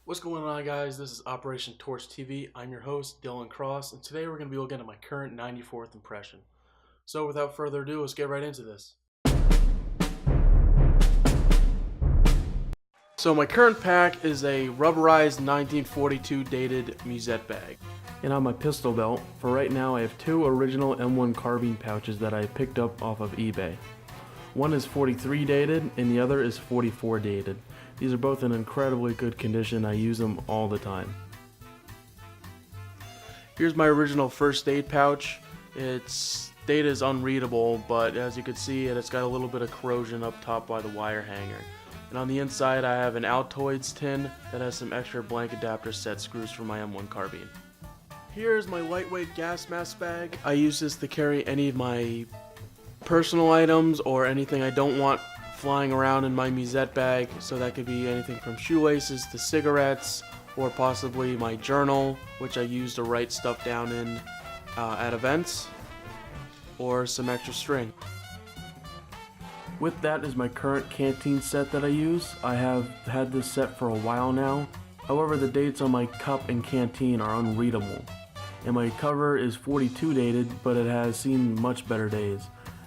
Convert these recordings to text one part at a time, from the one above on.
What's going on, guys? This is Operation Torch TV. I'm your host, Dylan Cross, and today we're going to be looking at my current 94th impression. So without further ado, let's get right into this. So my current pack is a rubberized 1942 dated musette bag. And on my pistol belt, for right now I have two original M1 carbine pouches that I picked up off of eBay. One is 43 dated and the other is 44 dated. These are both in incredibly good condition. I use them all the time. Here's my original first aid pouch. Its data is unreadable, but as you can see, it's got a little bit of corrosion up top by the wire hanger. And on the inside, I have an Altoids tin that has some extra blank adapter set screws for my M1 carbine. Here's my lightweight gas mask bag. I use this to carry any of my personal items or anything I don't want flying around in my musette bag, so that could be anything from shoelaces to cigarettes, or possibly my journal, which I use to write stuff down in at events, or some extra string. With that is my current canteen set that I use. I have had this set for a while now. However, the dates on my cup and canteen are unreadable, and my cover is 42 dated, but it has seen much better days.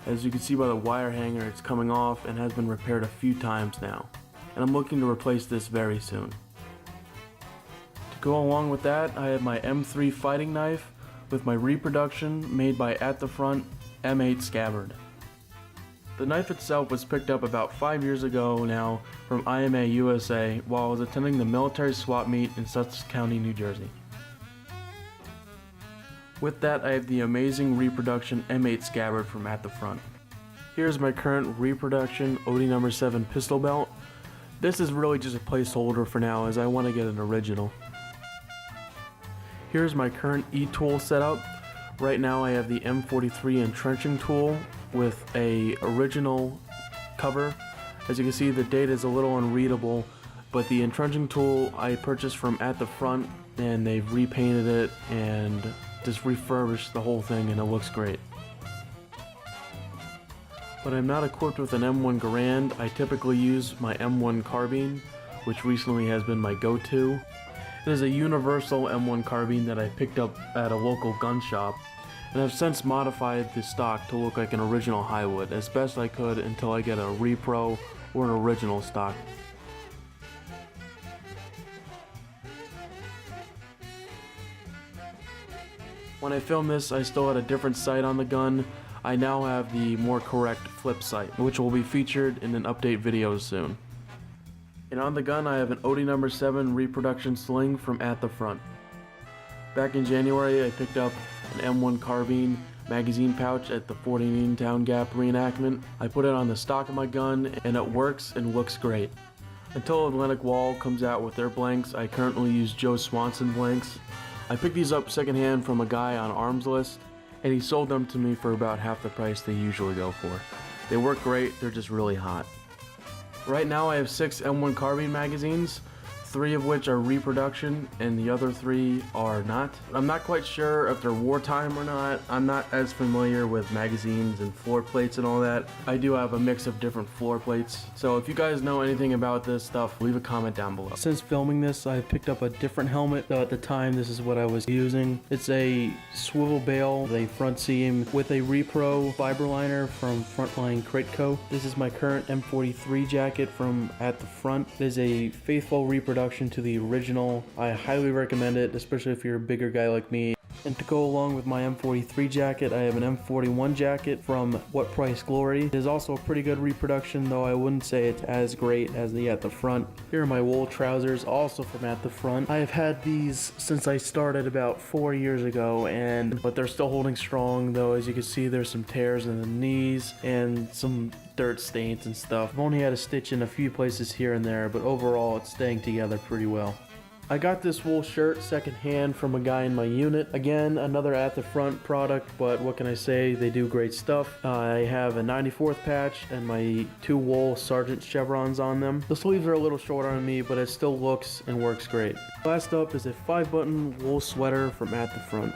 As you can see by the wire hanger, it's coming off and has been repaired a few times now, and I'm looking to replace this very soon. To go along with that, I have my M3 fighting knife with my reproduction made by At the Front M8 scabbard. The knife itself was picked up about 5 years ago now from IMA USA while I was attending the military swap meet in Sussex County, New Jersey. With that, I have the amazing reproduction M8 scabbard from At the Front. Here's my current reproduction OD number 7 pistol belt. This is really just a placeholder for now, as I want to get an original. Here's my current e-tool setup. Right now I have the M43 entrenching tool with a original cover. As you can see, the data is a little unreadable, but the entrenching tool I purchased from At the Front, and they've repainted it and just refurbished the whole thing, and it looks great. But I'm not equipped with an M1 Garand. I typically use my M1 carbine, which recently has been my go-to. It is a universal M1 carbine that I picked up at a local gun shop, and I've since modified the stock to look like an original Highwood as best I could until I get a repro or an original stock. When I filmed this, I still had a different sight on the gun. I now have the more correct flip sight, which will be featured in an update video soon. And on the gun, I have an OD number 7 reproduction sling from At the Front. Back in January, I picked up an M1 carbine magazine pouch at the 40 Town Gap reenactment. I put it on the stock of my gun, and it works and looks great. Until Atlantic Wall comes out with their blanks, I currently use Joe Swanson blanks. I picked these up secondhand from a guy on Arms List, and he sold them to me for about half the price they usually go for. They work great, they're just really hot. Right now I have 6 M1 carbine magazines, 3 of which are reproduction and the other 3 are not. I'm not quite sure if they're wartime or not. I'm not as familiar with magazines and floor plates and all that. I do have a mix of different floor plates, so if you guys know anything about this stuff, leave a comment down below. Since filming this, I picked up a different helmet, though at the time this is what I was using. It's a swivel bale with a front seam with a repro fiber liner from Frontline Crate Co. This is my current M43 jacket from At the Front. It is a faithful reproduction to the original. I highly recommend it, especially if you're a bigger guy like me. And to go along with my M43 jacket, I have an M41 jacket from What Price Glory. It is also a pretty good reproduction, though I wouldn't say it's as great as the At the Front. Here are my wool trousers, also from At the Front. I have had these since I started about 4 years ago, but they're still holding strong, though as you can see there's some tears in the knees and some dirt stains and stuff. I've only had a stitch in a few places here and there, but overall it's staying together pretty well. I got this wool shirt secondhand from a guy in my unit. Again, another At the Front product, but what can I say? They do great stuff. I have a 94th patch and my 2 wool sergeant chevrons on them. The sleeves are a little short on me, but it still looks and works great. Last up is a 5-button wool sweater from At the Front.